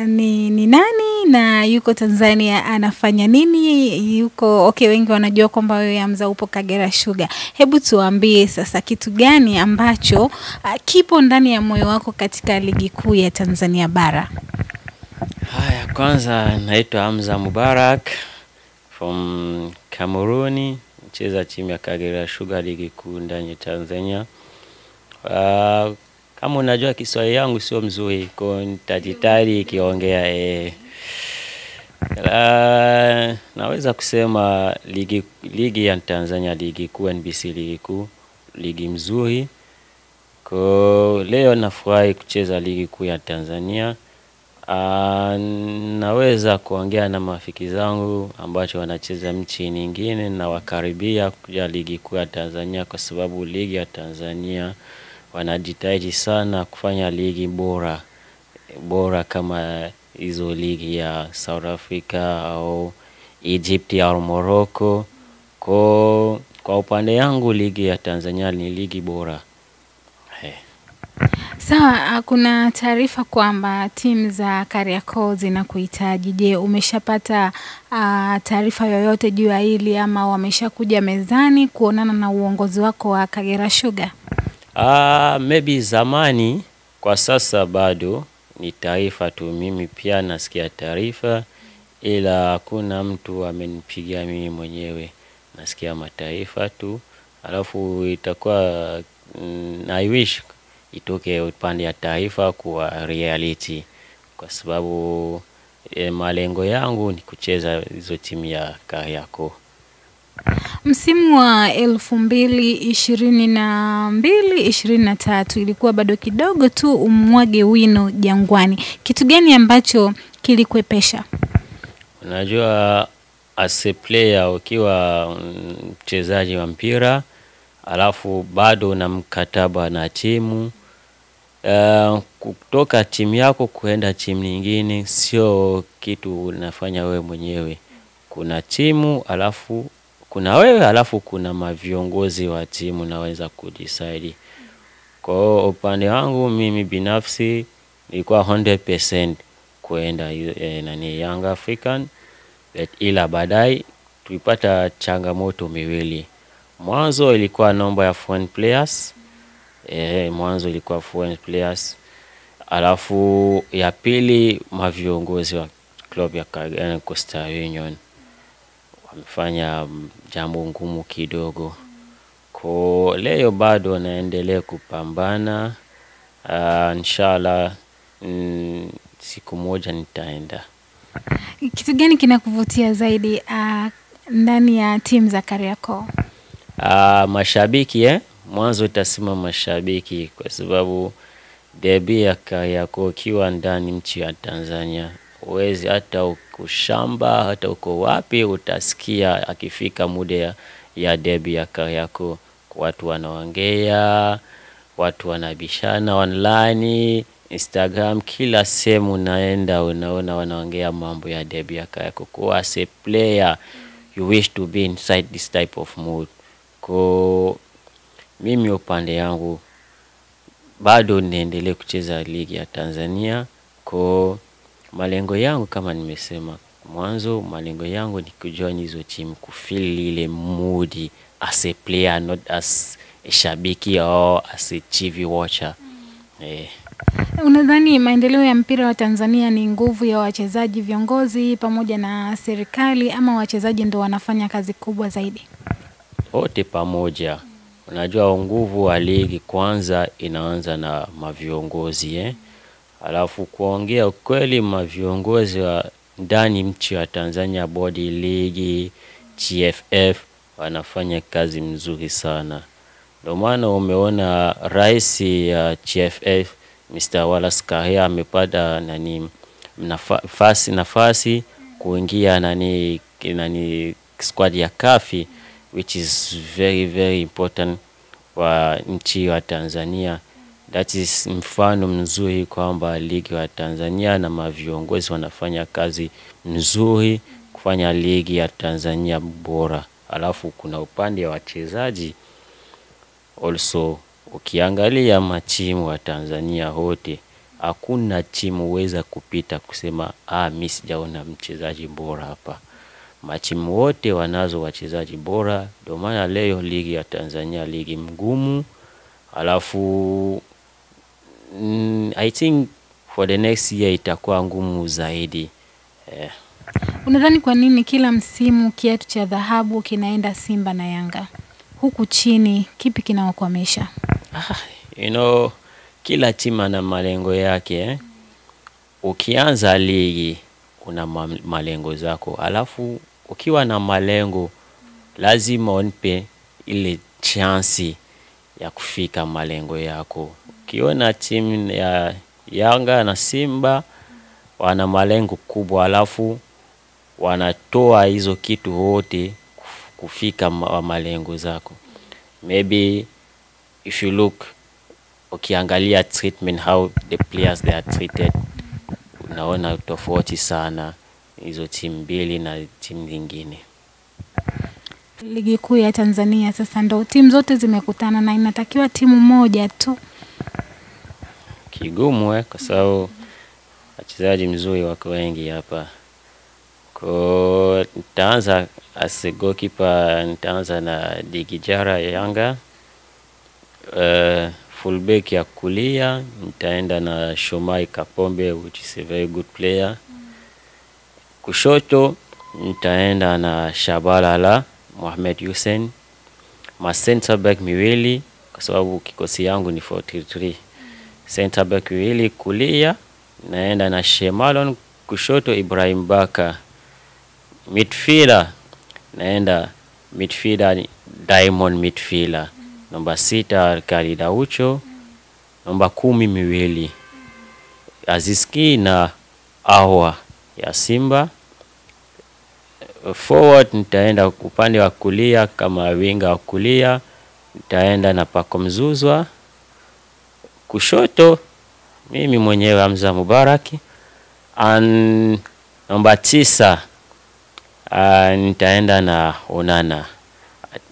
Ni nani na yuko Tanzania anafanya nini? Okay, wengi wanajua kwamba wewe Hamza upo Kagera Sugar. Hebu tuambie sasa kitu gani ambacho kipo ndani ya moyo wako katika ligi kuu ya Tanzania bara? Haya, kwanza naitwa Hamza Mubarak from Cameroon, mcheza timu ya Kagera Sugar ligi kuu ndani ya Tanzania. Kama unajua Kiswahili yangu sio mzuri, kwa nitajitahidi kiongea naweza kusema ligi ya Tanzania, ligi kuu NBC, ligi kuu, ligi mzuri. Kwa leo nafurahi kucheza ligi kuu ya Tanzania. Naweza kuongea na marafiki zangu ambacho wanacheza nchi nyingine na wakaribia kuja ligi kuu ya Tanzania, kwa sababu ligi ya Tanzania wanajitahidi sana kufanya ligi bora kama hizo ligi ya South Africa au Egypt au Morocco. Kwa upande yangu ligi ya Tanzania ni ligi bora. Sawa, kuna taarifa kwamba timu za Kariakoo zinakuhitaji. Je, umeshapata taarifa yoyote juu ya hili ama wameshakuja mezani kuonana na uongozi wako wa Kagera Sugar? Maybe zamani, kwa sasa bado ni taarifa tu. Mimi pia nasikia taarifa, ila hakuna mtu amenipigia mimi mwenyewe. Nasikia mataifa tu, alafu itakuwa I wish itoke upande ya taifa kwa reality, kwa sababu malengo yangu ni kucheza hizo timu ya Kariakoo. Msimu wa 2022-23 ilikuwa bado kidogo tu umwage wino Jangwani. Kitu gani ambacho kilikuepesha? Unajua, as a player ukiwa mchezaji wa mpira alafu bado na mkataba na timu, kutoka timu yako kuenda timu nyingine sio kitu unafanya wewe mwenyewe. Kuna timu, alafu kuna wewe, alafu kuna maviongozi wa timu naweza kudecide. Kwa upande wangu mimi binafsi nilikuwa 100% kuenda nani Young African, ila baadaye tulipata changamoto miwili. Mwanzo ilikuwa namba ya foreign players. Alafu ya pili maviongozi wa club ya Kagera Coastal Union wamefanya jambo ngumu kidogo. Kwa leo bado naendelea kupambana. Inshallah siku moja nitaenda. Kitu gani kinakuvutia zaidi ndani ya timu za Kariakoo? Mashabiki mwanzo utasema mashabiki, kwa sababu derby ya Kariakoo kiwa ndani nchi ya Tanzania, uwezi hata ukushamba hata uko wapi utasikia akifika muda ya derby ya Kariakoo, watu wanaongea, watu wanabishana online, Instagram, kila sehemu naenda unaona wanaongea mambo ya derby ya Kariakoo. Kwa as a player you wish to be inside this type of mood. Kwa mimi upande yangu bado niendelee kucheza ligi ya Tanzania. Kwa malengo yangu kama nimesema mwanzo, malengo yangu ni kujoin hizo timu, kufeel ile mood as a player, not as a shabiki or as a TV watcher. Unadhani maendeleo ya mpira wa Tanzania ni nguvu ya wachezaji, viongozi pamoja na serikali, ama wachezaji ndio wanafanya kazi kubwa zaidi? Wote pamoja. Unajua nguvu wa ligi kwanza inaanza na maviongozi Alafu kuongea ukweli, maviongozi wa ndani nchi ya Tanzania, body ligi, TFF wanafanya kazi mzuri sana. Ndio maana umeona rais ya TFF Mr. Wallace Karia amepata nafasi kuingia squad ya CAF, which is very very important kwa nchi ya Tanzania. That is mfano mzuri kwamba ligi ya Tanzania na maviongozi wanafanya kazi mzuri kufanya ligi ya Tanzania bora. Alafu kuna upande wa wachezaji also, ukiangalia matimu wa Tanzania wote hakuna timu uweza kupita kusema mimi sijaona mchezaji bora hapa. Machimu wote wanazo wachezaji bora. Ndio maana leo ligi ya Tanzania ligi mgumu. Alafu I think for the next year itakuwa ngumu zaidi. Unadhani kwa nini kila msimu kiatu cha dhahabu kinaenda Simba na Yanga? Huku chini kipi kinawakwamisha? Kila timu ana malengo yake. Ukianza ligi una malengo zako. Alafu ukiwa na malengo lazima unipe ile chance ya kufika malengo yako. Ukiona timu ya Yanga na Simba wana malengo kubwa, alafu wanatoa hizo kitu wote kufika malengo zako. Maybe if you look, ukiangalia treatment, how the players they are treated, unaona tofauti sana hizo timu mbili na timu nyingine. Ligi kuu ya Tanzania sasa ndo timu zote zimekutana na inatakiwa timu moja tu. Kigumu kwa sababu wachezaji mzuri wako wengi hapa. Kwa nitaanza as a goalkeeper, nitaanza na Digijara ya Yanga. Fullback ya kulia nitaenda na Shomai Kapombe, which is a very good player. Kushoto nitaenda na Shabalala Mohamed Hussein. Ma center back miwili kwa sababu kikosi yangu ni 4-3. Center back miwili kulia naenda na Shemalon, kushoto Ibrahim Baka. Midfielder naenda midfielder Diamond midfielder. Namba 6 Khalid Aucho. Namba 10 miwili Azizki na Ahwa ya Simba. Forward nitaenda upande wa kulia kama winga wa kulia nitaenda na Pako Mzuzwa. Kushoto mimi mwenyewe Hamza Mubaraki. Namba 9 nitaenda na Onana.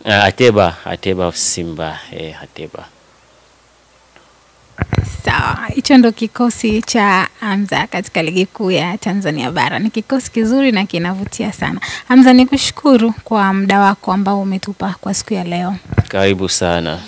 Ateba of Simba. Ateba. Sawa, hicho ndo kikosi cha Hamza katika ligi kuu ya Tanzania bara. Ni kikosi kizuri na kinavutia sana. Hamza, nikushukuru kwa muda wako ambao umetupa kwa siku ya leo. Karibu sana.